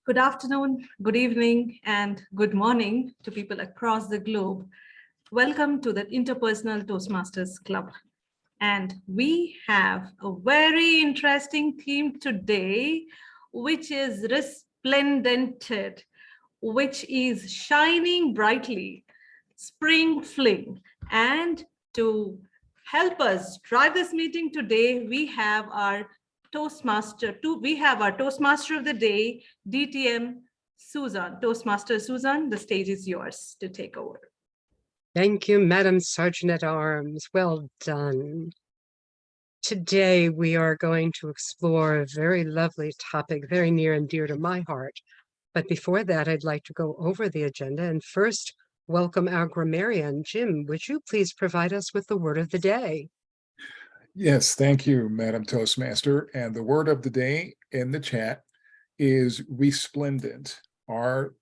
Good afternoon, good evening, and good morning to people across the globe. Welcome to the Interpersonal Toastmasters Club. And we have a very interesting theme today, which is resplendent, which is shining brightly, spring fling. And to help us drive this meeting today, we have our Toastmaster of the day, DTM Susan. Toastmaster Susan, the stage is yours to take over. Thank you, Madam Sergeant at Arms. Well done. Today, we are going to explore a very lovely topic, very near and dear to my heart. But before that, I'd like to go over the agenda and first welcome our grammarian. Jim, would you please provide us with the word of the day? Yes, thank you, Madam Toastmaster. And the word of the day in the chat is resplendent, R-E-S-P-L-E-N-D-E-N-T.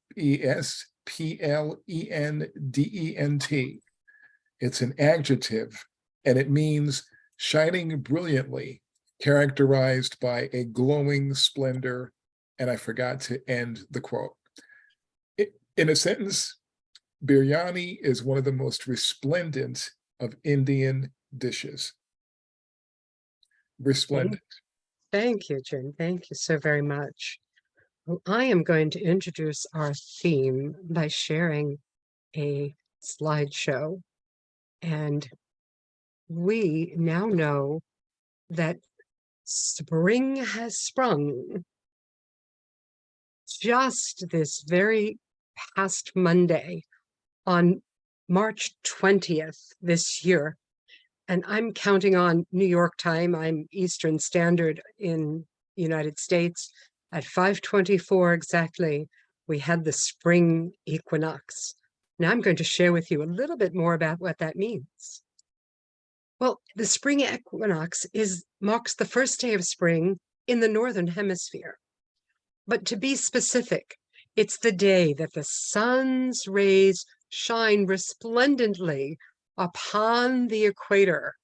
It's an adjective, and it means shining brilliantly, characterized by a glowing splendor. And I forgot to end the quote. In a sentence, biryani is one of the most resplendent of Indian dishes. Resplendent. Thank you, Jim. Thank you so very much. Well, I am going to introduce our theme by sharing a slideshow. And we now know that spring has sprung. Just this very past Monday on March 20th this year, and I'm counting on New York time. I'm Eastern Standard in the United States. At 5:24 exactly, we had the spring equinox. Now I'm going to share with you a little bit more about what that means. Well, the spring equinox marks the first day of spring in the Northern Hemisphere. But to be specific, it's the day that the sun's rays shine resplendently upon the equator,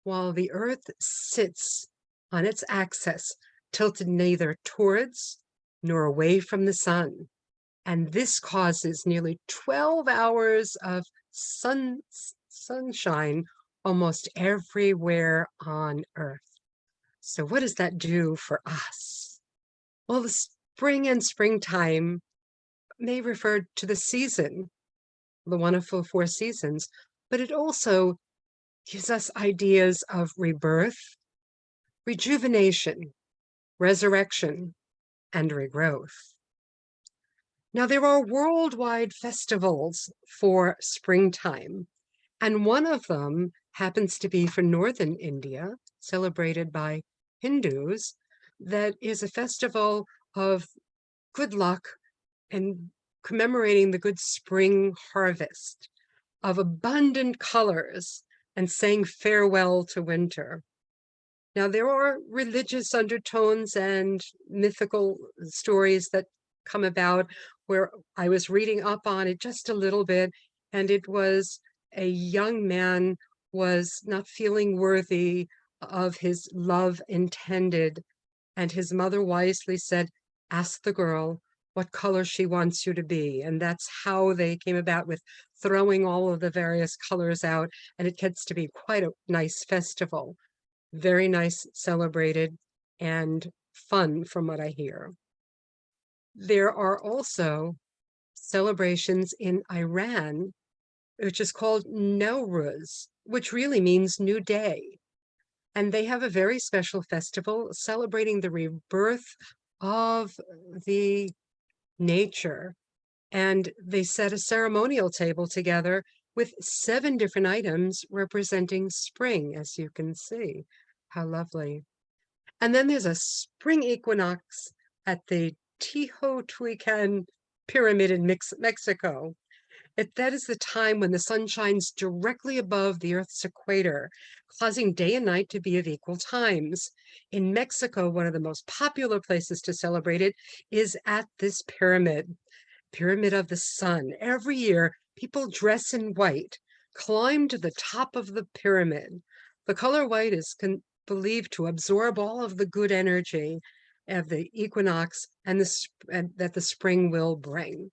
while the Earth sits on its axis, tilted neither towards nor away from the sun. And this causes nearly 12 hours of sunshine almost everywhere on Earth. So what does that do for us? Well, the spring and springtime may refer to the season, the wonderful 4 seasons, but it also gives us ideas of rebirth, rejuvenation, resurrection, and regrowth. Now, there are worldwide festivals for springtime, and one of them happens to be for northern India, celebrated by Hindus, that is a festival of good luck and commemorating the good spring harvest, of abundant colors, and saying farewell to winter. Now, there are religious undertones and mythical stories that come about where I was reading up on it just a little bit, and it was a young man was not feeling worthy of his love intended, and his mother wisely said, ask the girl what color she wants you to be. And that's how they came about with throwing all of the various colors out. And it gets to be quite a nice festival. Very nice, celebrated, and fun from what I hear. There are also celebrations in Iran, which is called Nowruz, which really means new day. And they have a very special festival celebrating the rebirth of the nature. And they set a ceremonial table together with 7 different items representing spring, as you can see. How lovely. And then there's a spring equinox at the Teotihuacan Pyramid in Mexico. That is the time when the sun shines directly above the Earth's equator, causing day and night to be of equal times. In Mexico, one of the most popular places to celebrate it is at this pyramid of the sun. Every year, people dress in white, climb to the top of the pyramid. The color white is believed to absorb all of the good energy of the equinox and that the spring will bring.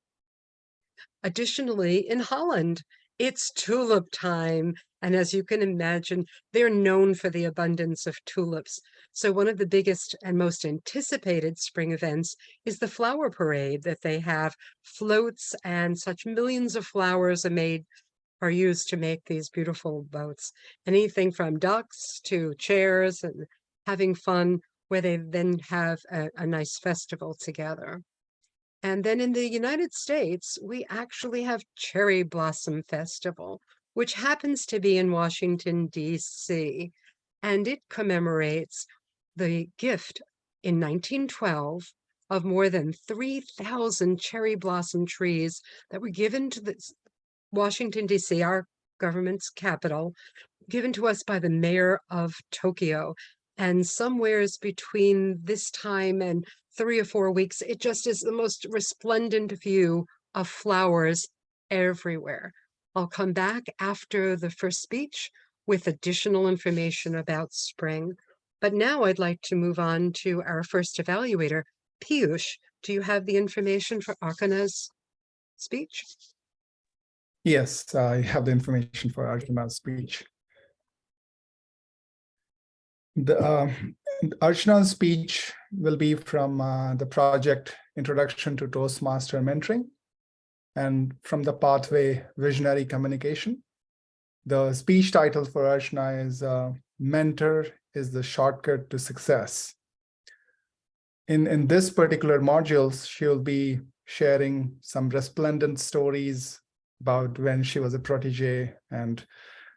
Additionally, in Holland, it's tulip time. And as you can imagine, they're known for the abundance of tulips. So one of the biggest and most anticipated spring events is the flower parade that they have. Floats and such millions of flowers are used to make these beautiful boats. Anything from ducks to chairs and having fun, where they then have a nice festival together. And then in the United States, we actually have Cherry Blossom Festival, which happens to be in Washington, D.C. And it commemorates the gift in 1912 of more than 3,000 cherry blossom trees that were given to the Washington, D.C., our government's capital, given to us by the mayor of Tokyo. And somewheres between this time and 3 or 4 weeks, it just is the most resplendent view of flowers everywhere. I'll come back after the first speech with additional information about spring. But now I'd like to move on to our first evaluator, Piyush. Do you have the information for Archana's speech? Yes, I have the information for Archana's speech. The Archana's speech will be from the project Introduction to Toastmaster Mentoring and from the pathway Visionary Communication. The speech title for Archana is Mentor is the Shortcut to Success. In this particular module, she'll be sharing some resplendent stories about when she was a protege and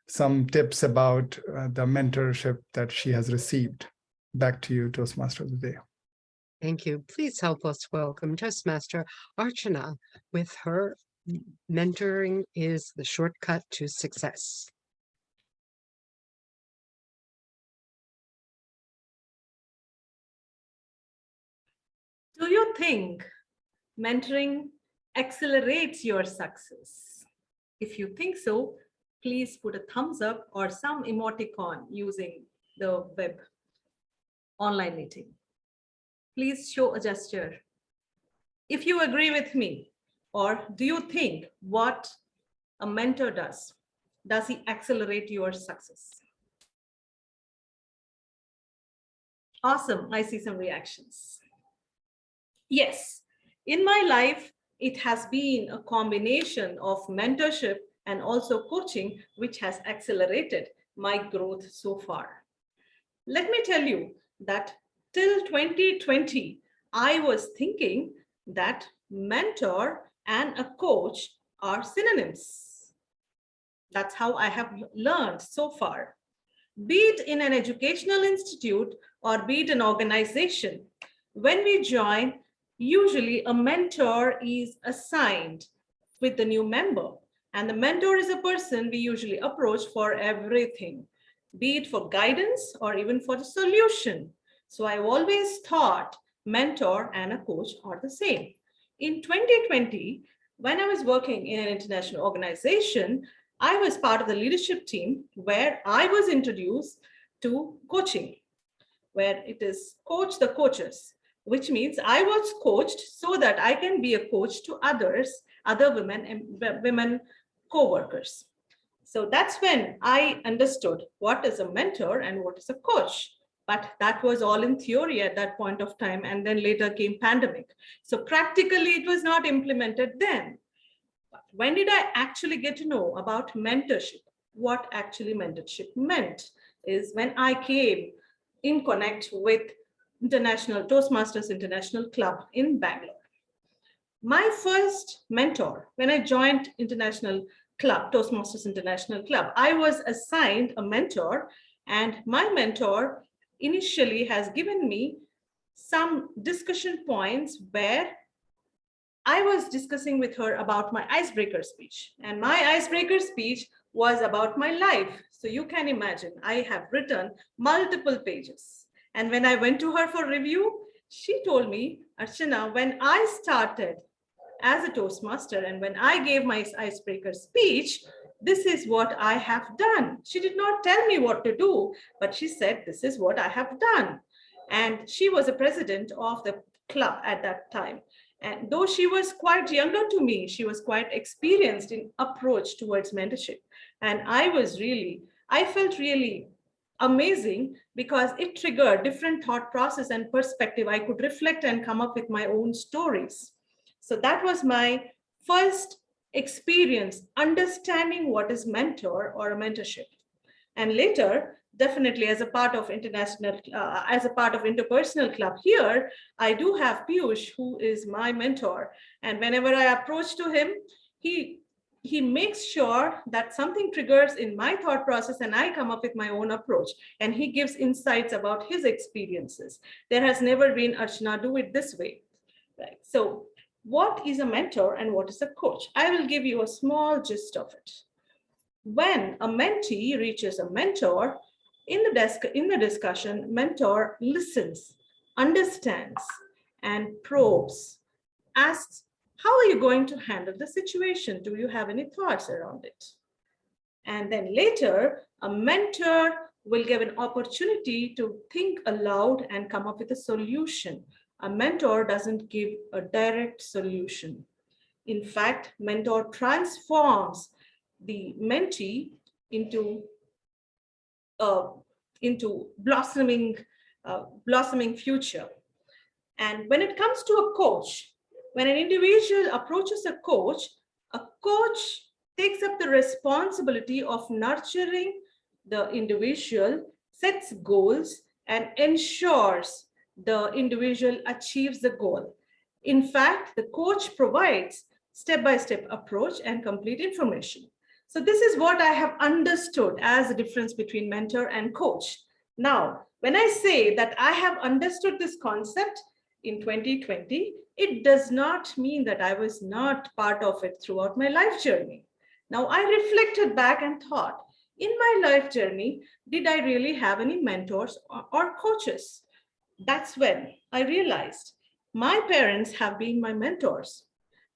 some tips about the mentorship that she has received. Back to you, Toastmaster of the day. Thank you. Please help us welcome Toastmaster Archana with her Mentoring is the Shortcut to Success. Do you think mentoring accelerates your success? If you think so, please put a thumbs up or some emoticon using the web online meeting. Please show a gesture. If you agree with me, or do you think what a mentor does he accelerate your success? Awesome, I see some reactions. Yes, in my life, it has been a combination of mentorship and also coaching, which has accelerated my growth so far. Let me tell you that till 2020, I was thinking that mentor and a coach are synonyms. That's how I have learned so far. Be it in an educational institute or be it an organization, when we join, usually a mentor is assigned with the new member. And the mentor is a person we usually approach for everything, be it for guidance or even for the solution. So I've always thought mentor and a coach are the same. In 2020, when I was working in an international organization, I was part of the leadership team where I was introduced to coaching, where it is coach the coaches, which means I was coached so that I can be a coach to others, other women and women co-workers. So that's when I understood what is a mentor and what is a coach. But that was all in theory at that point of time. And then later came pandemic. So practically it was not implemented then. But when did I actually get to know about mentorship? What actually mentorship meant is when I came in connect with International Toastmasters International Club in Bangalore. My first mentor, when I joined International Club, Toastmasters International Club, I was assigned a mentor, and my mentor initially has given me some discussion points where I was discussing with her about my icebreaker speech, and my icebreaker speech was about my life. So you can imagine, I have written multiple pages. And when I went to her for review, she told me, Archana, when I started as a Toastmaster and when I gave my icebreaker speech, this is what I have done. She did not tell me what to do, but she said, this is what I have done. And she was a president of the club at that time. And though she was quite younger to me, she was quite experienced in approach towards mentorship. And I felt really amazing because it triggered different thought process and perspective. I could reflect and come up with my own stories. So that was my first experience understanding what is mentor or a mentorship. And later, definitely as a part of interpersonal club here, I do have Piyush, who is my mentor. And whenever I approach to him, he makes sure that something triggers in my thought process and I come up with my own approach. And he gives insights about his experiences. There has never been, Archana, do it this way. Right. So what is a mentor and what is a coach? I will give you a small gist of it. When a mentee reaches a mentor, in the discussion, mentor listens, understands, and probes, asks, how are you going to handle the situation? Do you have any thoughts around it? And then later, a mentor will give an opportunity to think aloud and come up with a solution. A mentor doesn't give a direct solution. In fact, mentor transforms the mentee into blossoming future. And when it comes to a coach, when an individual approaches a coach takes up the responsibility of nurturing the individual, sets goals, and ensures the individual achieves the goal. In fact, the coach provides step-by-step approach and complete information. So this is what I have understood as the difference between mentor and coach. Now, when I say that I have understood this concept in 2020, it does not mean that I was not part of it throughout my life journey. Now, I reflected back and thought, in my life journey, did I really have any mentors or coaches? That's when I realized my parents have been my mentors.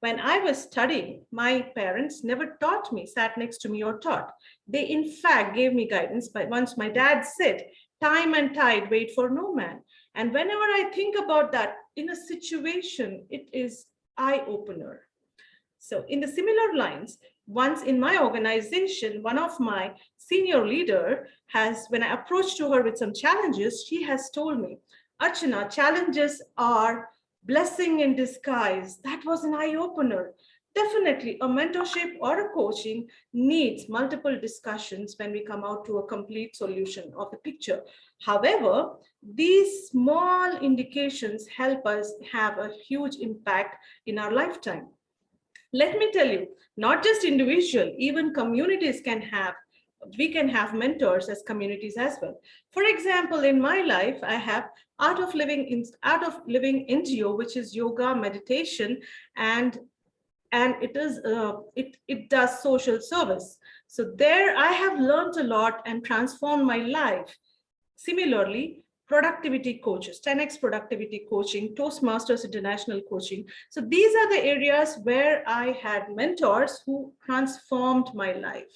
When I was studying, my parents never taught me, sat next to me or taught. They in fact gave me guidance, but once my dad said, time and tide wait for no man. And whenever I think about that in a situation, it is eye-opener. So in the similar lines, once in my organization, one of my senior leader has, when I approached to her with some challenges, she has told me, Archana, challenges are blessing in disguise. That was an eye-opener. Definitely a mentorship or a coaching needs multiple discussions when we come out to a complete solution of the picture. However, these small indications help us have a huge impact in our lifetime. Let me tell you, not just individual, even communities we can have mentors as communities as well. For example, in my life, I have Art of Living NGO, which is yoga, meditation, and it does social service. So there I have learned a lot and transformed my life. Similarly, productivity coaches, 10x productivity coaching, Toastmasters international coaching. So these are the areas where I had mentors who transformed my life.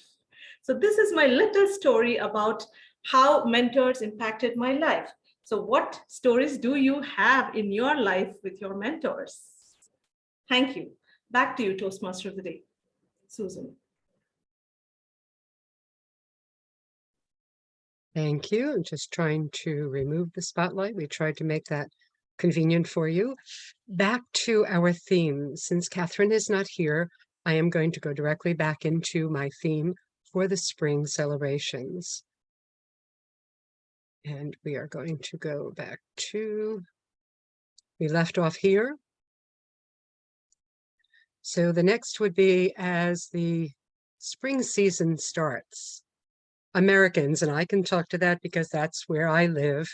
So this is my little story about how mentors impacted my life. So what stories do you have in your life with your mentors? Thank you. Back to you, Toastmaster of the Day, Susan. Thank you. I'm just trying to remove the spotlight. We tried to make that convenient for you. Back to our theme. Since Catherine is not here, I am going to go directly back into my theme for the spring celebrations. And we are going to go back to, we left off here. So the next would be as the spring season starts. Americans, and I can talk to that because that's where I live,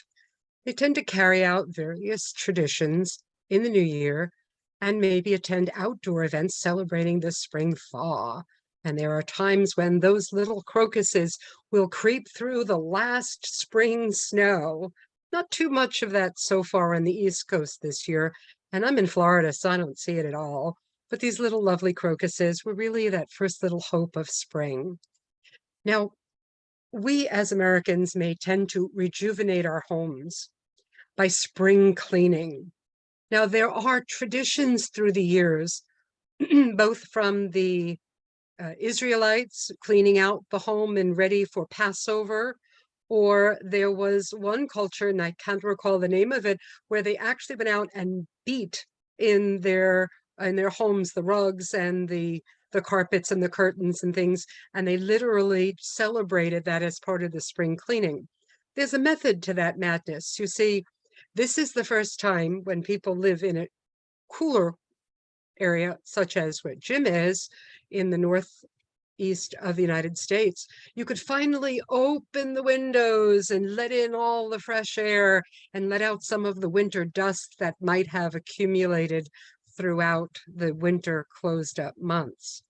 they tend to carry out various traditions in the new year and maybe attend outdoor events celebrating the spring thaw. And there are times when those little crocuses will creep through the last spring snow. Not too much of that so far on the East Coast this year. And I'm in Florida, so I don't see it at all. But these little lovely crocuses were really that first little hope of spring. Now, we as Americans may tend to rejuvenate our homes by spring cleaning. Now, there are traditions through the years, both from the Israelites cleaning out the home and ready for Passover, or there was one culture, and I can't recall the name of it, where they actually went out and beat in their homes the rugs and the carpets and the curtains and things, and they literally celebrated that as part of the spring cleaning. There's a method to that madness. You see, this is the first time when people live in a cooler area, such as where Jim is in the northeast of the United States, you could finally open the windows and let in all the fresh air and let out some of the winter dust that might have accumulated throughout the winter closed up months.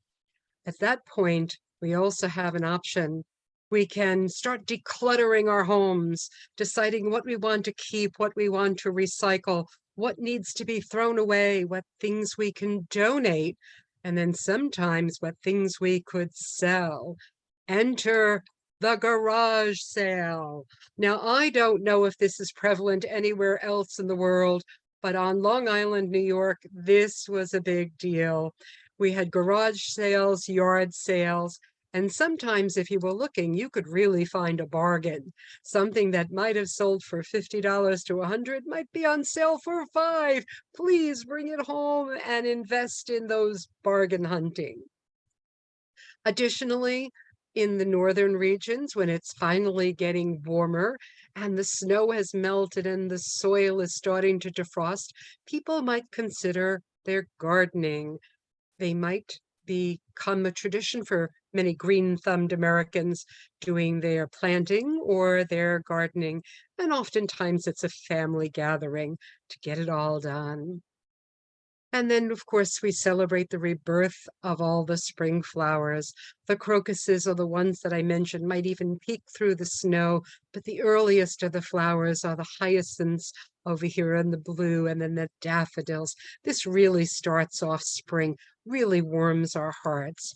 At that point, we also have an option. We can start decluttering our homes, deciding what we want to keep, what we want to recycle, what needs to be thrown away, what things we can donate, and then sometimes what things we could sell. Enter the garage sale. Now, I don't know if this is prevalent anywhere else in the world, but on Long Island, New York, this was a big deal. We had garage sales, yard sales, and sometimes if you were looking, you could really find a bargain. Something that might have sold for $50 to $100 might be on sale for $5. Please bring it home and invest in those bargain hunting. Additionally, in the northern regions, when it's finally getting warmer and the snow has melted and the soil is starting to defrost, people might consider their gardening. They might become a tradition for many green-thumbed Americans doing their planting or their gardening, and oftentimes it's a family gathering to get it all done. And then, of course, we celebrate the rebirth of all the spring flowers. The crocuses are the ones that I mentioned, might even peek through the snow, but the earliest of the flowers are the hyacinths over here in the blue, and then the daffodils. This really starts off spring, really warms our hearts.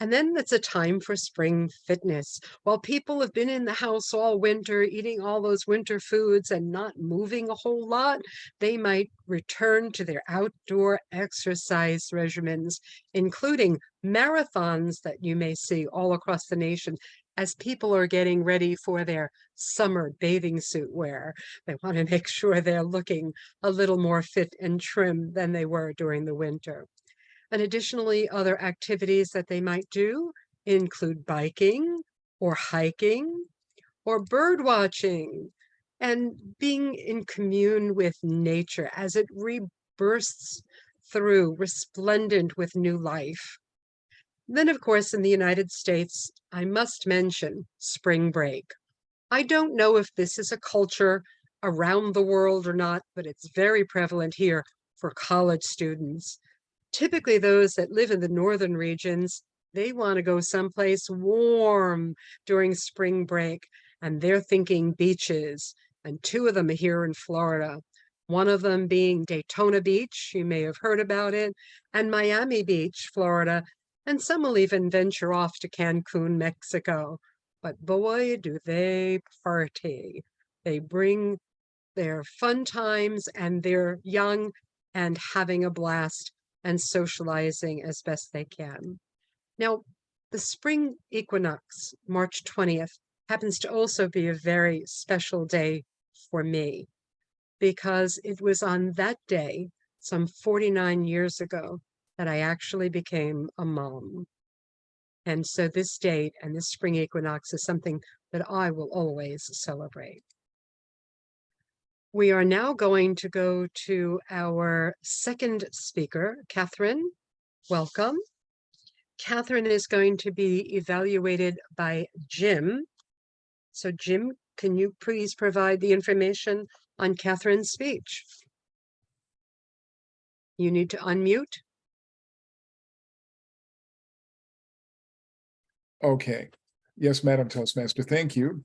And then it's a time for spring fitness. While people have been in the house all winter, eating all those winter foods and not moving a whole lot, they might return to their outdoor exercise regimens, including marathons that you may see all across the nation as people are getting ready for their summer bathing suit wear. They want to make sure they're looking a little more fit and trim than they were during the winter. And additionally, other activities that they might do include biking or hiking or bird watching and being in commune with nature as it rebursts through, resplendent with new life. Then, of course, in the United States, I must mention spring break. I don't know if this is a culture around the world or not, but it's very prevalent here for college students. Typically, those that live in the northern regions, they want to go someplace warm during spring break, and they're thinking beaches. And two of them are here in Florida. One of them being Daytona Beach, you may have heard about it, and Miami Beach, Florida, and some will even venture off to Cancun, Mexico. But boy, do they party. They bring their fun times, and they're young and having a blast and socializing as best they can. Now, the spring equinox, March 20th, happens to also be a very special day for me, because it was on that day, some 49 years ago, that I actually became a mom. And so this date and this spring equinox is something that I will always celebrate. We are now going to go to our second speaker, Catherine. Welcome. Catherine is going to be evaluated by Jim. So Jim, can you please provide the information on Catherine's speech? You need to unmute. Okay. Yes, Madam Toastmaster, thank you.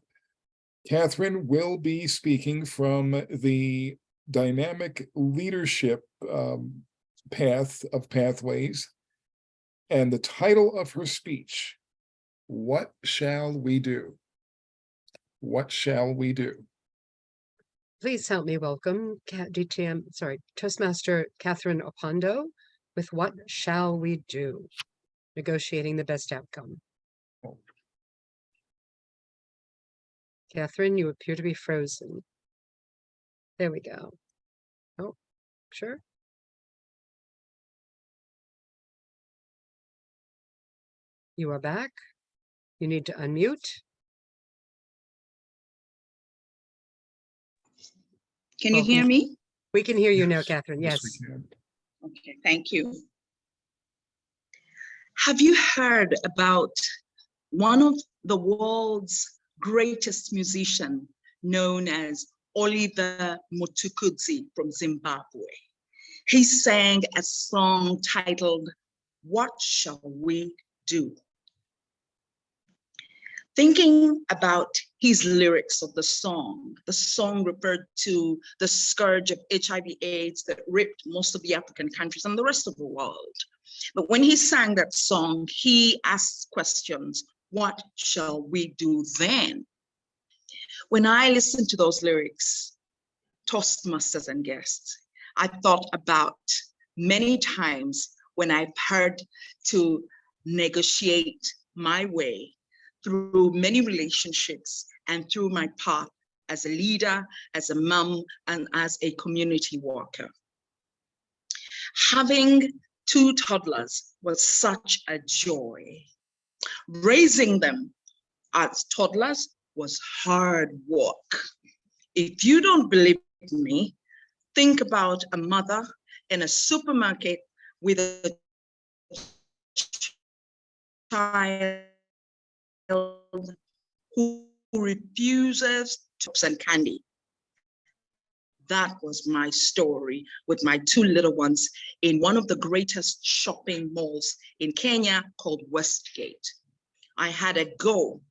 Catherine will be speaking from the dynamic leadership path of pathways, and the title of her speech, What Shall We Do? What shall we do? Please help me welcome Toastmaster Catherine Opondo with What Shall We Do? Negotiating the best outcome. Catherine, you appear to be frozen. There we go. Oh, sure. You are back. You need to unmute. Can you hear me? We can hear you now, Catherine. Yes. we can. Okay, thank you. Have you heard about one of the world's greatest musicians known as Oliver Mutukudzi from Zimbabwe? He sang a song titled, "What Shall We Do?" Thinking about his lyrics of the song referred to the scourge of HIV/AIDS that ripped most of the African countries and the rest of the world. But when he sang that song, he asked questions, what shall we do then? When I listened to those lyrics, Toastmasters and guests, I thought about many times when I've had to negotiate my way through many relationships and through my path as a leader, as a mom, and as a community worker. Having 2 toddlers was such a joy. Raising them as toddlers was hard work. If you don't believe me, think about a mother in a supermarket with a child who refuses chips and candy. That was my story with my 2 little ones in one of the greatest shopping malls in Kenya called Westgate. I had a go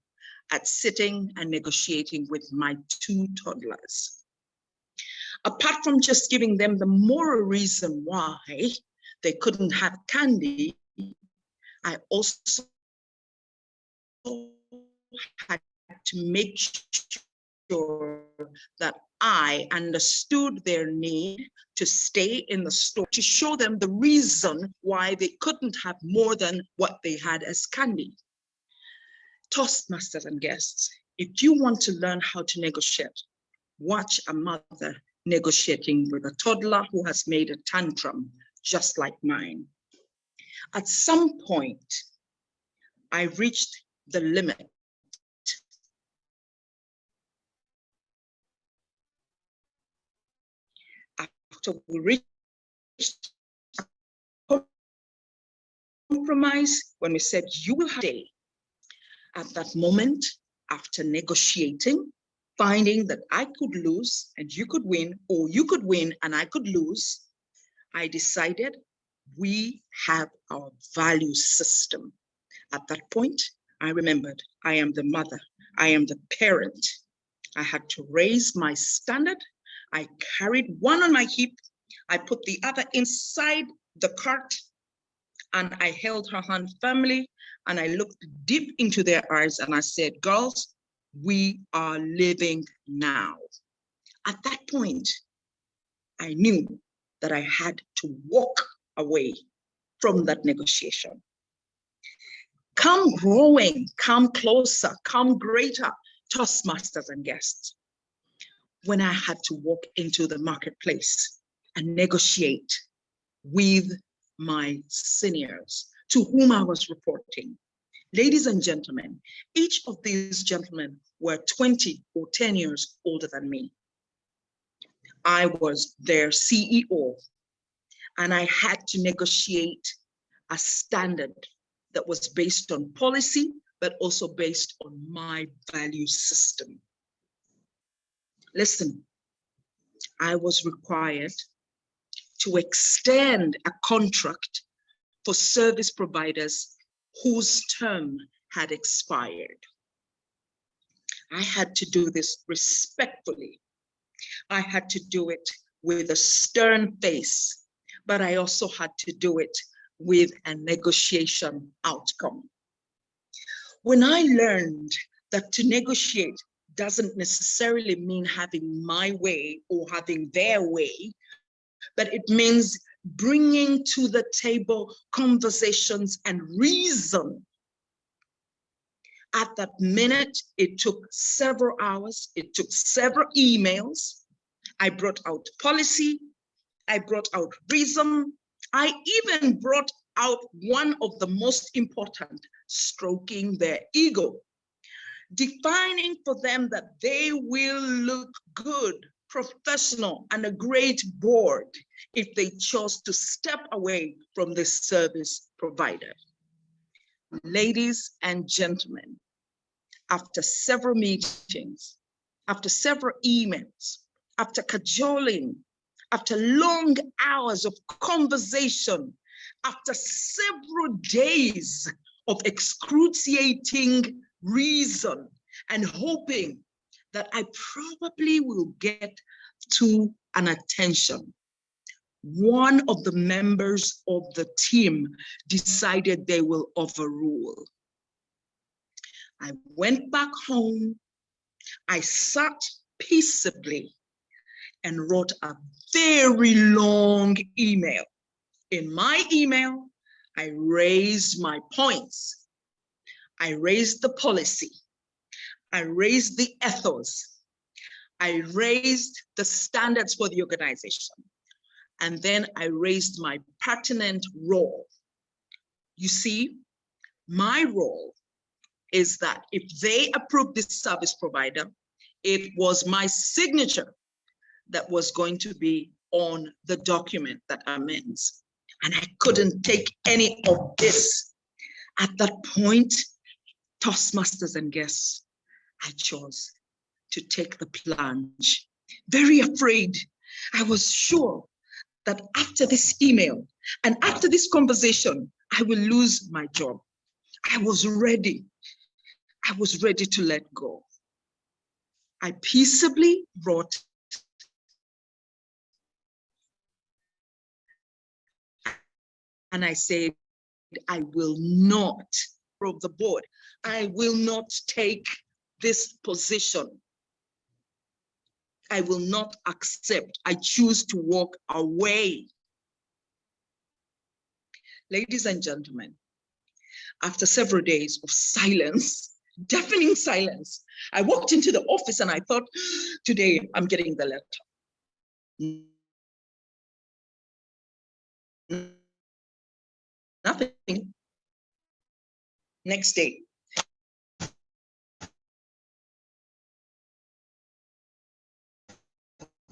at sitting and negotiating with my 2 toddlers. Apart from just giving them the moral reason why they couldn't have candy, I also had to make sure that I understood their need to stay in the store, to show them the reason why they couldn't have more than what they had as candy. Toastmasters and guests, if you want to learn how to negotiate, watch a mother negotiating with a toddler who has made a tantrum just like mine. At some point, I reached the limit. After we reached a compromise, when we said, you will have a day. At that moment, after negotiating, finding that I could lose and you could win, or you could win and I could lose, I decided we have our value system. At that point, I remembered I am the mother, I am the parent. I had to raise my standard. I carried one on my hip. I put the other inside the cart and I held her hand firmly and I looked deep into their eyes and I said, girls, we are living now. At that point, I knew that I had to walk away from that negotiation. Come growing, come closer, come greater, Toastmasters and guests. When I had to walk into the marketplace and negotiate with my seniors to whom I was reporting. Ladies and gentlemen, each of these gentlemen were 20 or 10 years older than me. I was their CEO, and I had to negotiate a standard that was based on policy, but also based on my value system. Listen, I was required to extend a contract for service providers whose term had expired. I had to do this respectfully. I had to do it with a stern face, but I also had to do it with a negotiation outcome. When I learned that to negotiate doesn't necessarily mean having my way or having their way, but it means bringing to the table conversations and reason. At that minute, it took several hours, it took several emails. I brought out policy, I brought out reason, I even brought out one of the most important, stroking their ego, defining for them that they will look good, professional, and a great board if they chose to step away from this service provider. Ladies and gentlemen, after several meetings, after several emails, after cajoling, after long hours of conversation, after several days of excruciating reason and hoping that I probably will get to an attention, one of the members of the team decided they will overrule. I went back home, I sat peaceably and wrote a very long email. In my email, I raised my points. I raised the policy. I raised the ethos. I raised the standards for the organization. And then I raised my pertinent role. You see, my role is that if they approve this service provider, it was my signature that was going to be on the document that amends. And I couldn't take any of this. At that point, Toastmasters and guests, I chose to take the plunge. Very afraid. I was sure that after this email and after this conversation, I will lose my job. I was ready. I was ready to let go. I peaceably wrote and I said, I will not from the board. I will not take this position. I will not accept. I choose to walk away. Ladies and gentlemen, after several days of silence, deafening silence, I walked into the office and I thought, today I'm getting the letter. Nothing. Next day.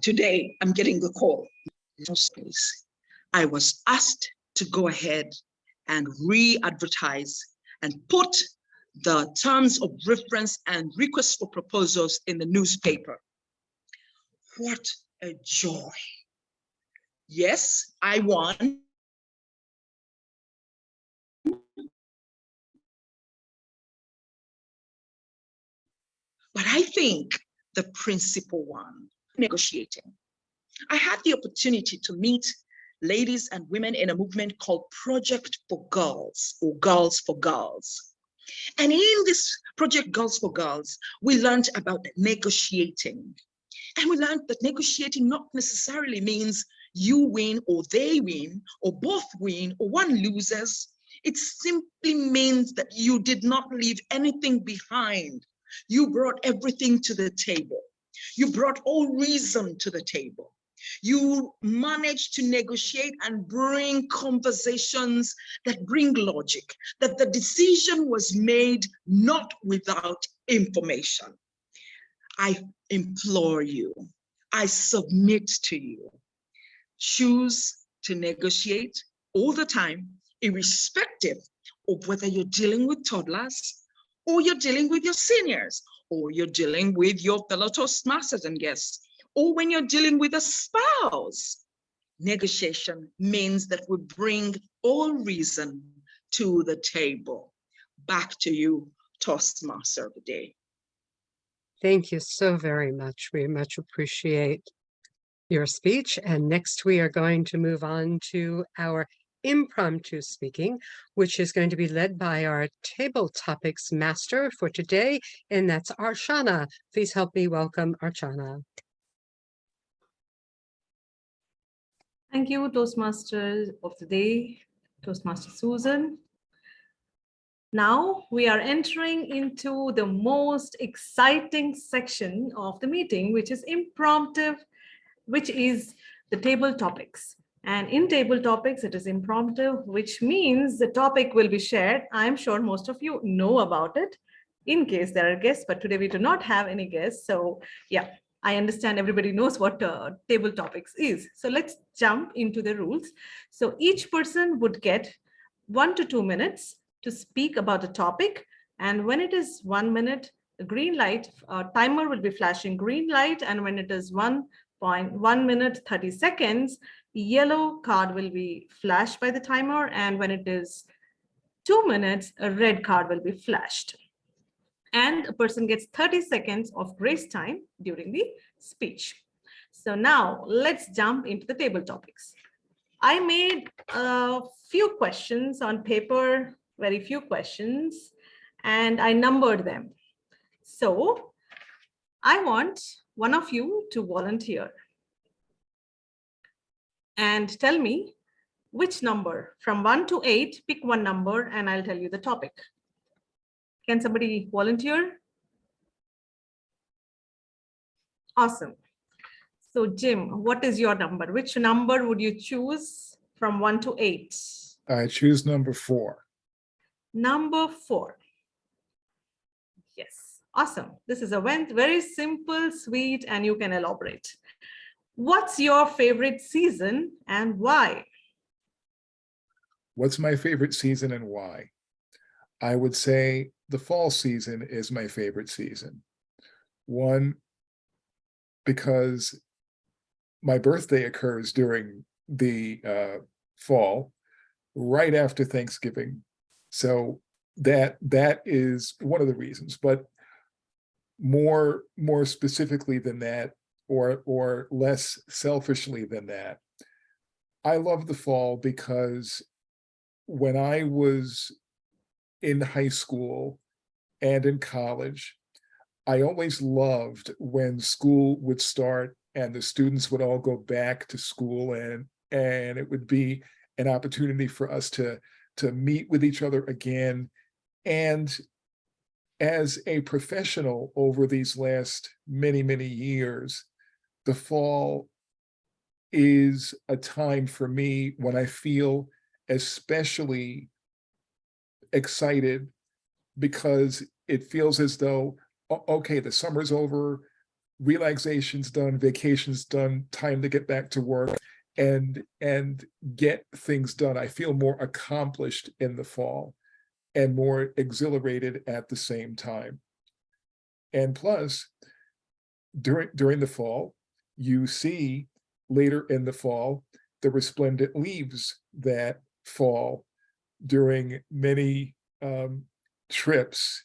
Today, I'm getting the call. No space. I was asked to go ahead and re-advertise and put the terms of reference and requests for proposals in the newspaper. What a joy. Yes, I won. But I think the principal one, negotiating. I had the opportunity to meet ladies and women in a movement called Project for Girls, or Girls for Girls. And in this Project Girls for Girls, we learned about negotiating. And we learned that negotiating not necessarily means you win or they win or both win or one loses. It simply means that you did not leave anything behind. You brought everything to the table. You brought all reason to the table. You managed to negotiate and bring conversations that bring logic, that the decision was made not without information. I implore you, I submit to you, choose to negotiate all the time, irrespective of whether you're dealing with toddlers or you're dealing with your seniors, or you're dealing with your fellow Toastmasters and guests, or when you're dealing with a spouse. Negotiation means that we bring all reason to the table. Back to you, Toastmaster of the day. Thank you so very much. We much appreciate your speech. And next we are going to move on to our impromptu speaking, which is going to be led by our table topics master for today, and that's Archana. Please help me welcome Archana. Thank you, Toastmasters of the day, Toastmaster Susan. Now we are entering into the most exciting section of the meeting, which is impromptu, which is the table topics. And in table topics, it is impromptu, which means the topic will be shared. I'm sure most of you know about it in case there are guests, but today we do not have any guests. So yeah, I understand everybody knows what table topics is. So let's jump into the rules. So each person would get 1 to 2 minutes to speak about the topic. And when it is 1 minute, the green light timer will be flashing green light. And when it is 1 minute, 30 seconds, yellow card will be flashed by the timer. And when it is 2 minutes, a red card will be flashed. And a person gets 30 seconds of grace time during the speech. So now let's jump into the table topics. I made a few questions on paper, very few questions, and I numbered them. So I want one of you to volunteer and tell me which number from 1 to 8, pick one number and I'll tell you the topic. Can somebody volunteer? Awesome. So Jim, what is your number? Which number would you choose from 1 to 8? I choose number 4. Number 4. Yes, awesome. This is a very simple, sweet, and you can elaborate. What's your favorite season and why? What's my favorite season and why? I would say the fall season is my favorite season. One, because my birthday occurs during the fall, right after Thanksgiving. So that is one of the reasons, but more specifically than that, or less selfishly than that, I love the fall because when I was in high school and in college, I always loved when school would start and the students would all go back to school, and it would be an opportunity for us to meet with each other again. And as a professional over these last many years, the fall is a time for me when I feel especially excited, because it feels as though, okay, the summer's over, relaxation's done, vacation's done, time to get back to work and get things done. I feel more accomplished in the fall and more exhilarated at the same time. And plus, during the fall, you see later in the fall the resplendent leaves that fall during many trips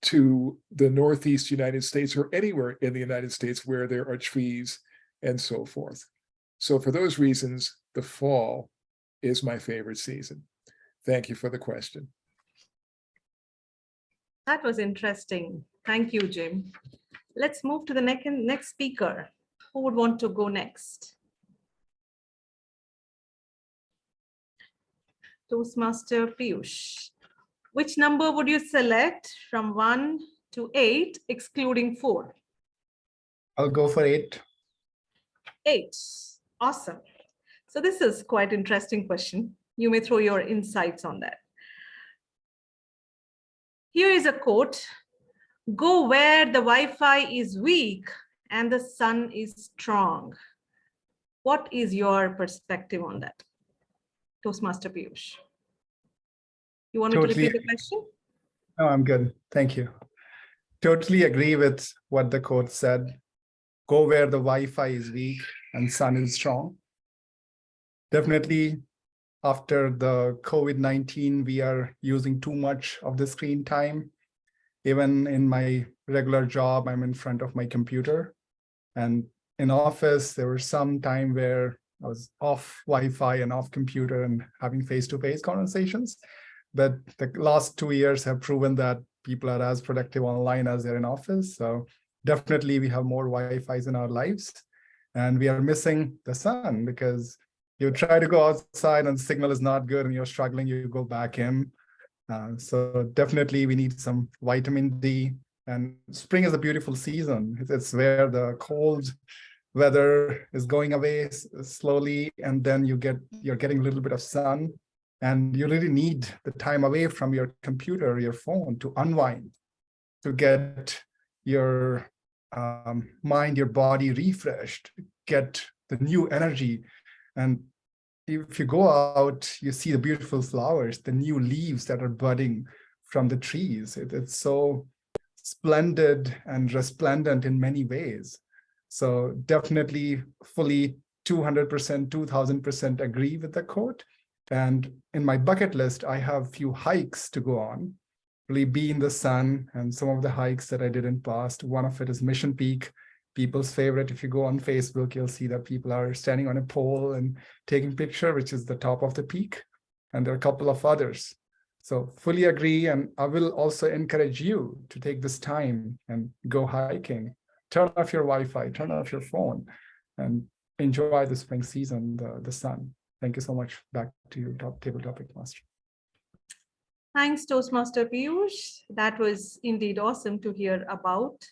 to the Northeast United States or anywhere in the United States where there are trees and so forth. So for those reasons, the fall is my favorite season. Thank you for the question. That was interesting. Thank you, Jim. Let's move to the next speaker. Who would want to go next? Toastmaster Piyush. Which number would you select from 1 to 8, excluding 4? I'll go for 8. 8. Awesome. So this is quite interesting question. You may throw your insights on that. Here is a quote. Go where the Wi-Fi is weak and the sun is strong. What is your perspective on that? Toastmaster Piyush. You want me to repeat the question? No, I'm good. Thank you. Totally agree with what the quote said. Go where the Wi-Fi is weak and sun is strong. Definitely, after the COVID-19, we are using too much of the screen time. Even in my regular job, I'm in front of my computer. And in office, there was some time where I was off Wi-Fi and off computer and having face-to-face conversations. But the last 2 years have proven that people are as productive online as they're in office. So definitely we have more Wi-Fis in our lives, and we are missing the sun because you try to go outside and the signal is not good and you're struggling, you go back in. So definitely we need some vitamin D, and spring is a beautiful season. It's where the cold weather is going away slowly, and then you're getting a little bit of sun, and you really need the time away from your computer or your phone to unwind, to get your mind, your body refreshed, get the new energy. And if you go out, you see the beautiful flowers, the new leaves that are budding from the trees. It's so splendid and resplendent in many ways. So definitely fully 200%, 2000% agree with the quote. And in my bucket list, I have a few hikes to go on, really be in the sun. And some of the hikes that I did in past, one of it is Mission Peak, people's favorite. If you go on Facebook, you'll see that people are standing on a pole and taking picture, which is the top of the peak. And there are a couple of others. So fully agree. And I will also encourage you to take this time and go hiking. Turn off your Wi-Fi, turn off your phone, and enjoy the spring season, the sun. Thank you so much. Back to you, Table Topic Master. Thanks, Toastmaster Piyush. That was indeed awesome to hear about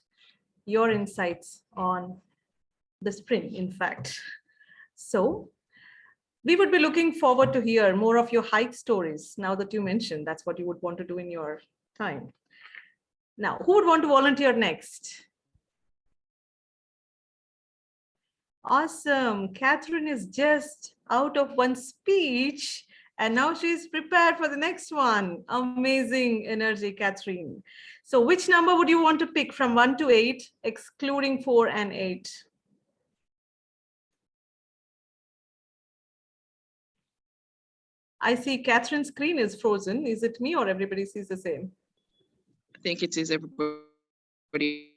your insights on the spring, in fact. So we would be looking forward to hear more of your hike stories now that you mentioned that's what you would want to do in your time. Now, who would want to volunteer next? Awesome. Catherine is just out of one speech and now she's prepared for the next one. Amazing energy, Catherine. So which number would you want to pick from 1 to 8, excluding 4 and 8? I see Catherine's screen is frozen. Is it me or everybody sees the same? I think it is everybody.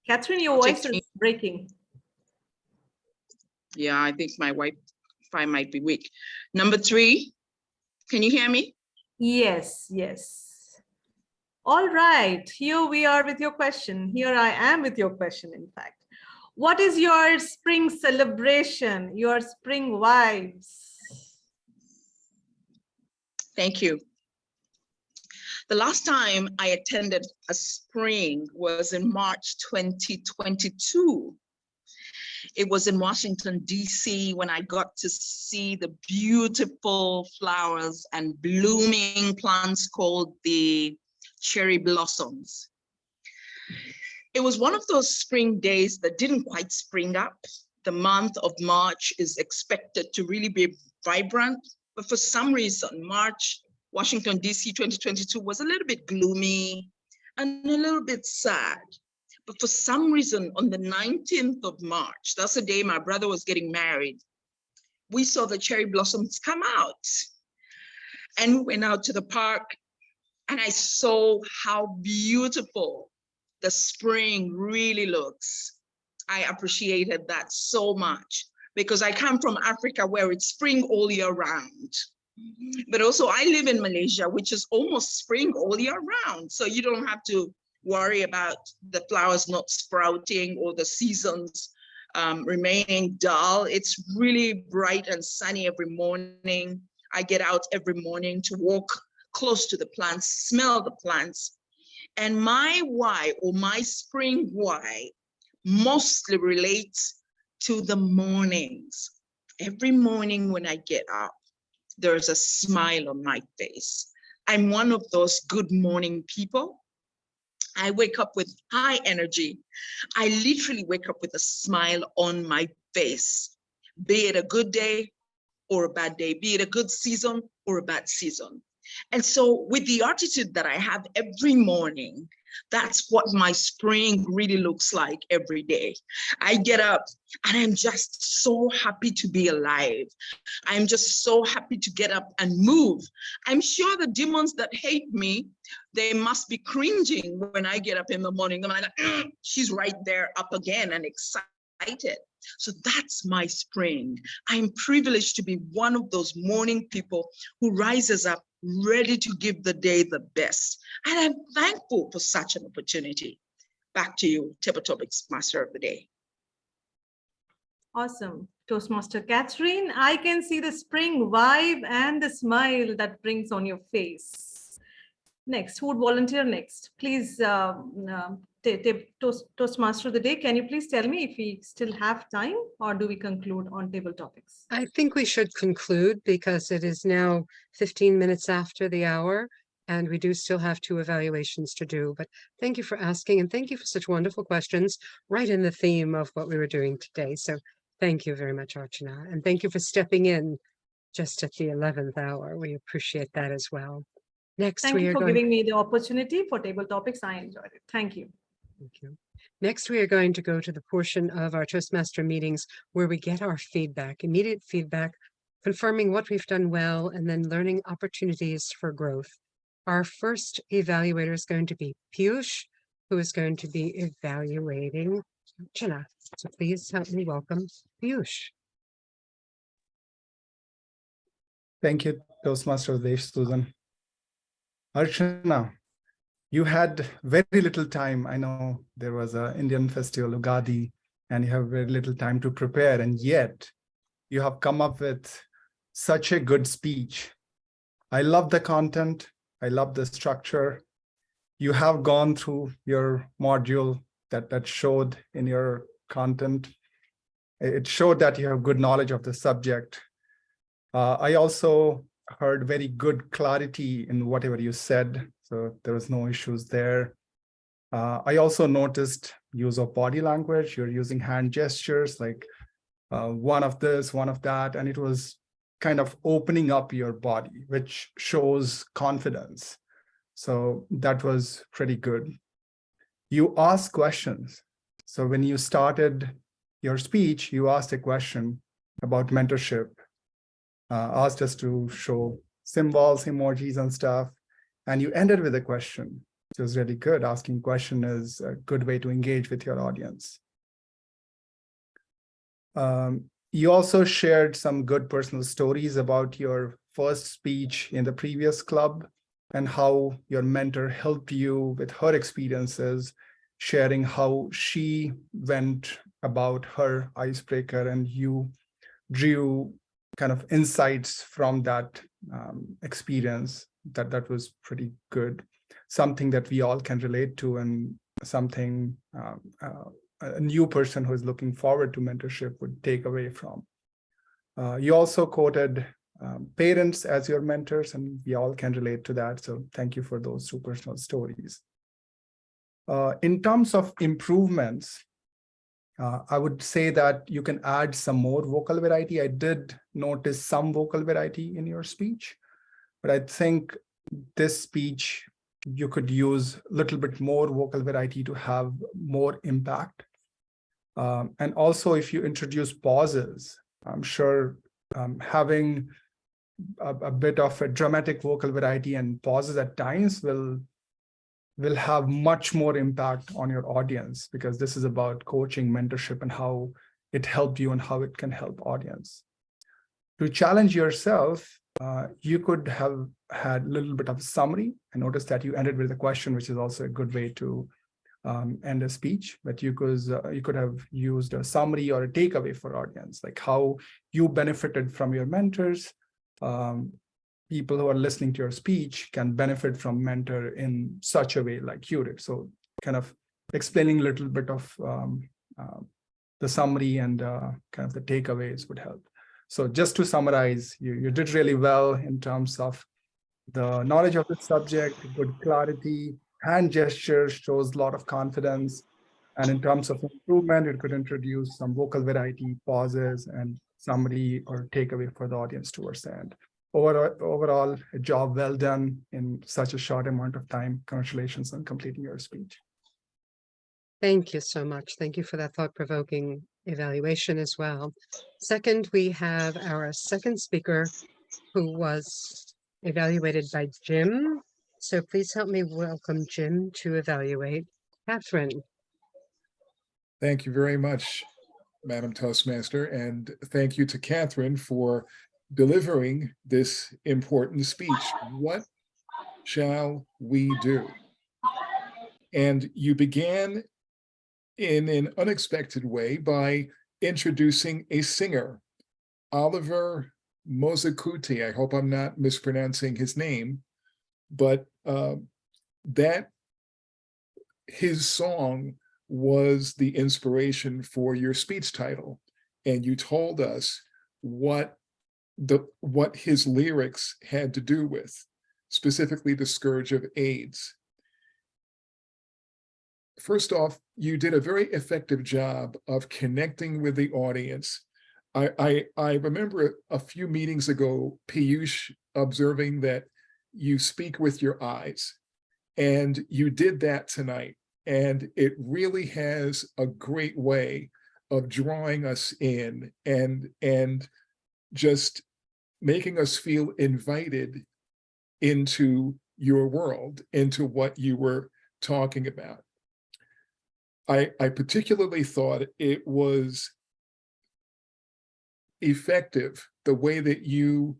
Catherine, your voice is breaking. Yeah, I think my Wi-Fi might be weak. Number 3, can you hear me? Yes, yes. All right, here we are with your question. Here I am with your question, in fact. What is your spring celebration, your spring vibes? Thank you. The last time I attended a spring was in March 2022. It was in Washington, D.C. when I got to see the beautiful flowers and blooming plants called the cherry blossoms. It was one of those spring days that didn't quite spring up. The month of March is expected to really be vibrant, but for some reason, March, Washington, D.C. 2022 was a little bit gloomy and a little bit sad. But for some reason, on the 19th of March, that's the day my brother was getting married, we saw the cherry blossoms come out. And we went out to the park and I saw how beautiful the spring really looks. I appreciated that so much because I come from Africa where it's spring all year round. But also I live in Malaysia, which is almost spring all year round. So you don't have to worry about the flowers not sprouting or the seasons remaining dull. It's really bright and sunny every morning. I get out every morning to walk close to the plants, smell the plants. And my why, or my spring why, mostly relates to the mornings. Every morning when I get up, there's a smile on my face. I'm one of those good morning people. I wake up with high energy. I literally wake up with a smile on my face, be it a good day or a bad day, be it a good season or a bad season. And so with the attitude that I have every morning, that's what my spring really looks like every day. I get up and I'm just so happy to be alive. I'm just so happy to get up and move. I'm sure the demons that hate me, they must be cringing when I get up in the morning. I'm like, she's right there up again and excited. So that's my spring. I'm privileged to be one of those morning people who rises up ready to give the day the best. And I'm thankful for such an opportunity. Back to you, Table Topics Master of the Day. Awesome. Toastmaster Catherine, I can see the spring vibe and the smile that brings on your face. Next, who would volunteer next? Please, Toastmaster of the Day, can you please tell me if we still have time or do we conclude on table topics? I think we should conclude because it is now 15 minutes after the hour and we do still have 2 evaluations to do. But thank you for asking and thank you for such wonderful questions right in the theme of what we were doing today. So thank you very much, Archana. And thank you for stepping in just at the 11th hour. We appreciate that as well. Next, Thank you for giving me the opportunity for table topics. I enjoyed it. Thank you. Thank you. Next, we are going to go to the portion of our Toastmaster meetings where we get our feedback, immediate feedback, confirming what we've done well, and then learning opportunities for growth. Our first evaluator is going to be Piyush, who is going to be evaluating Archana. So please help me welcome Piyush. Thank you, Toastmaster Desh, Susan. Archana, you had very little time. I know there was an Indian festival, Ugadi, and you have very little time to prepare, and yet you have come up with such a good speech. I love the content. I love the structure. You have gone through your module that showed in your content. It showed that you have good knowledge of the subject. I also heard very good clarity in whatever you said, so there was no issues there. I also noticed use of body language. You're using hand gestures, like one of this, one of that, and it was kind of opening up your body, which shows confidence. So that was pretty good. You asked questions. So when you started your speech, you asked a question about mentorship. Asked us to show symbols, emojis, and stuff. And you ended with a question, which was really good. Asking question is a good way to engage with your audience. You also shared some good personal stories about your first speech in the previous club and how your mentor helped you with her experiences, sharing how she went about her icebreaker and you drew kind of insights from that experience. That was pretty good. Something that we all can relate to and something a new person who is looking forward to mentorship would take away from. You also quoted parents as your mentors, and we all can relate to that. So thank you for those 2 personal stories. In terms of improvements, I would say that you can add some more vocal variety. I did notice some vocal variety in your speech, but I think this speech, you could use a little bit more vocal variety to have more impact. And also, if you introduce pauses, I'm sure having a bit of a dramatic vocal variety and pauses at times will have much more impact on your audience, because this is about coaching, mentorship, and how it helped you and how it can help audience. To challenge yourself, you could have had a little bit of a summary. I noticed that you ended with a question, which is also a good way to end a speech, but you could have used a summary or a takeaway for audience, like how you benefited from your mentors. People who are listening to your speech can benefit from mentor in such a way like you did. So kind of explaining a little bit of the summary and kind of the takeaways would help. So just to summarize, you did really well in terms of the knowledge of the subject, good clarity, hand gesture shows a lot of confidence. And in terms of improvement, it could introduce some vocal variety, pauses, and summary or takeaway for the audience towards the end. overall, a job well done in such a short amount of time. Congratulations on completing your speech. Thank you so much. Thank you for that thought-provoking evaluation as well. Second, we have our second speaker who was evaluated by Jim. So please help me welcome Jim to evaluate Catherine. Thank you very much, Madam Toastmaster, and thank you to Catherine for delivering this important speech. What shall we do? And you began in an unexpected way by introducing a singer, Oliver Mozakuti. I hope I'm not mispronouncing his name, but that his song was the inspiration for your speech title. And you told us what his lyrics had to do with, specifically the scourge of AIDS. First off, you did a very effective job of connecting with the audience. I remember a few meetings ago, Piyush observing that you speak with your eyes, and you did that tonight. And it really has a great way of drawing us in and just making us feel invited into your world, into what you were talking about. I particularly thought it was effective, the way that you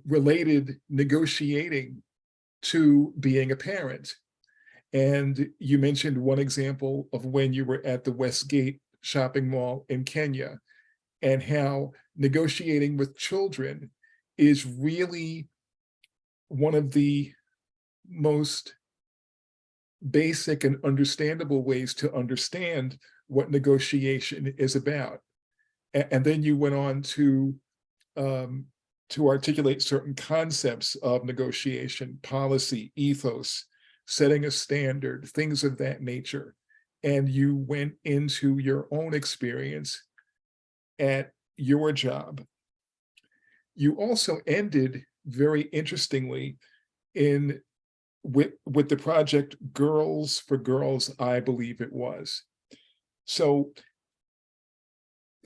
related negotiating to being a parent. And you mentioned one example of when you were at the Westgate shopping mall in Kenya, and how negotiating with children is really one of the most basic and understandable ways to understand what negotiation is about. And then you went on to articulate certain concepts of negotiation, policy, ethos, setting a standard, things of that nature. And you went into your own experience at your job. You also ended very interestingly with the project Girls for Girls, I believe it was. So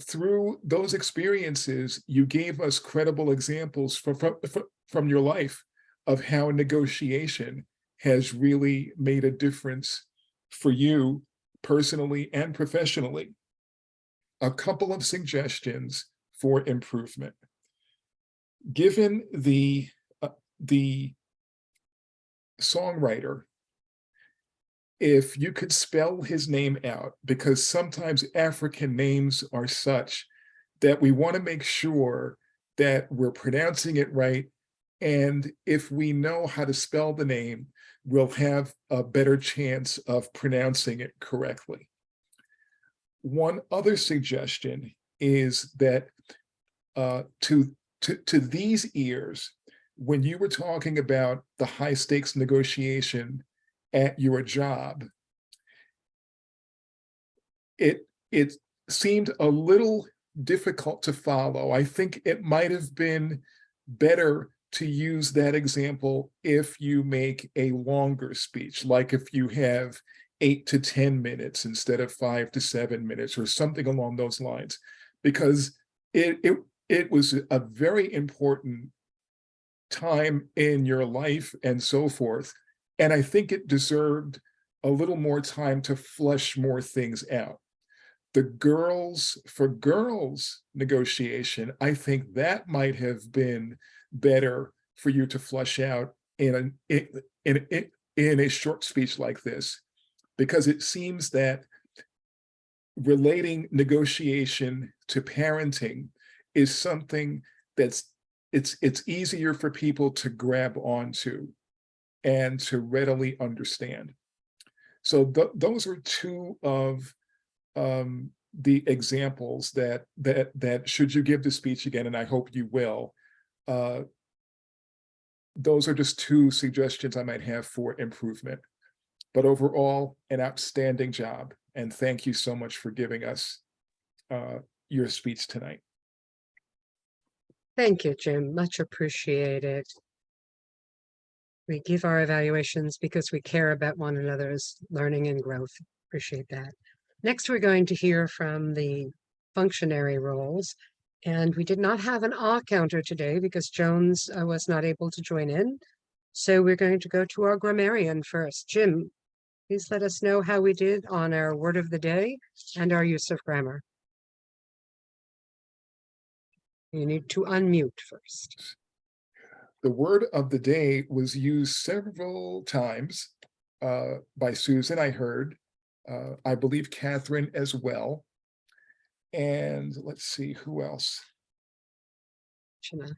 through those experiences, you gave us credible examples from your life of how negotiation has really made a difference for you personally and professionally. A couple of suggestions for improvement. Given the songwriter, if you could spell his name out, because sometimes African names are such that we want to make sure that we're pronouncing it right. And if we know how to spell the name, we'll have a better chance of pronouncing it correctly. One other suggestion is that to these ears, when you were talking about the high stakes negotiation at your job, it seemed a little difficult to follow. I think it might have been better to use that example if you make a longer speech, like if you have 8 to 10 minutes instead of 5 to 7 minutes or something along those lines, because it was a very important time in your life and so forth. And I think it deserved a little more time to flesh more things out. The Girls for Girls negotiation, I think that might have been better for you to flesh out in a short speech like this, because it seems that relating negotiation to parenting is something that's it's easier for people to grab onto and to readily understand. So those are two of the examples that should you give the speech again, and I hope you will, those are just two suggestions I might have for improvement. But overall, an outstanding job, and thank you so much for giving us your speech tonight. Thank you, Jim. Much appreciated. We give our evaluations because we care about one another's learning and growth. Appreciate that. Next, we're going to hear from the functionary roles. And we did not have an ah counter today because Jones was not able to join in. So we're going to go to our grammarian first. Jim, please let us know how we did on our word of the day and our use of grammar. You need to unmute first. The word of the day was used several times by Susan, I heard, I believe Catherine as well. And let's see, who else? Archana.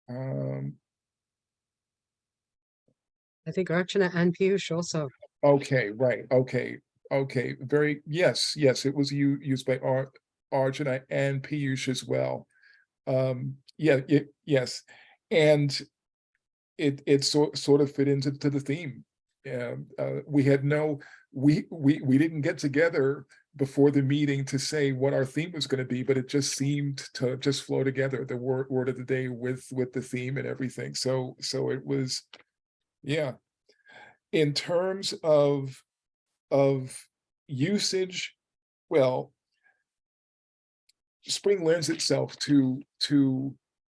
Um, I think Archana and Piyush also. okay, right, okay, very, yes, it was used by Arjuna and Piyush as well. Yes, and it sort of fit into the theme. We had we didn't get together before the meeting to say what our theme was going to be, but it just seemed to just flow together, the word of the day with the theme and everything. So it was, yeah. In terms of usage, well, Spring lends itself to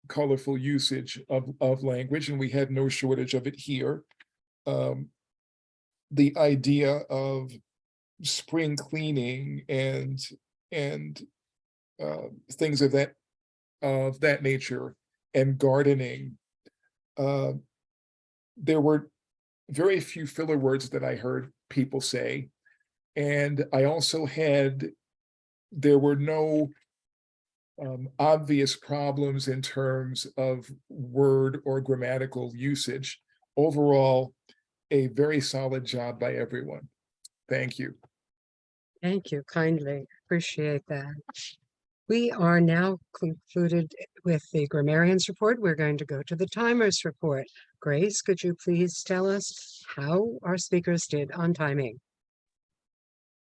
colorful usage of language, and we had no shortage of it here. The idea of spring cleaning and things of that nature, and gardening. There were very few filler words that I heard people say, and I also there were no obvious problems in terms of word or grammatical usage. Overall, a very solid job by everyone. Thank you. Thank you kindly. Appreciate that. We are now concluded with the grammarian's report. We're going to go to the timer's report. Grace, could you please tell us how our speakers did on timing?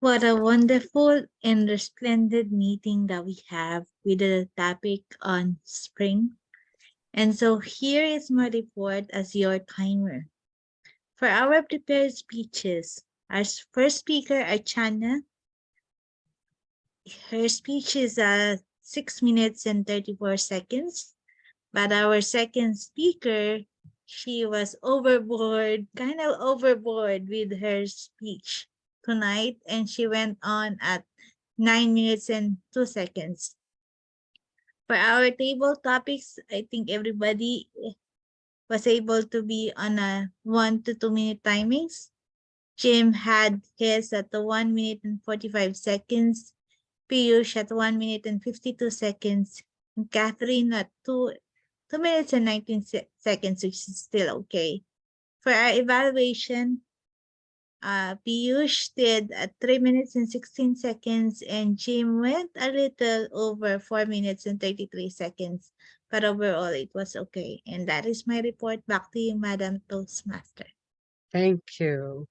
What a wonderful and resplendent meeting that we have with the topic on spring. And so here is my report as your timer. For our prepared speeches, our first speaker, Archana, her speech is 6 minutes and 34 seconds. But our second speaker, she was kind of overboard with her speech tonight, and she went on at 9 minutes and 2 seconds. For our table topics, I think everybody was able to be on a 1 to 2 minute timings. Jim had his at the 1 minute and 45 seconds. Piyush at 1 minute and 52 seconds. And Catherine at 2 minutes and 19 seconds, which is still okay. For our evaluation, Piyush did at 3 minutes and 16 seconds, and Jim went a little over 4 minutes and 33 seconds. But overall, it was okay. And that is my report. Back to you, Madam Toastmaster. Thank you.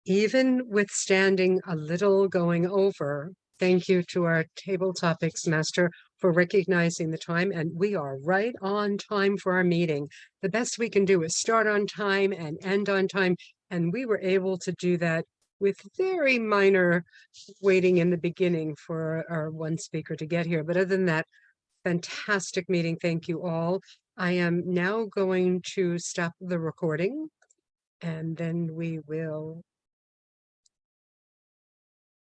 Even withstanding a little going over, thank you to our table topics master for recognizing the time, and we are right on time for our meeting. The best we can do is start on time and end on time, and we were able to do that with very minor waiting in the beginning for our one speaker to get here. But other than that, fantastic meeting. Thank you all. I am now going to stop the recording, and then we will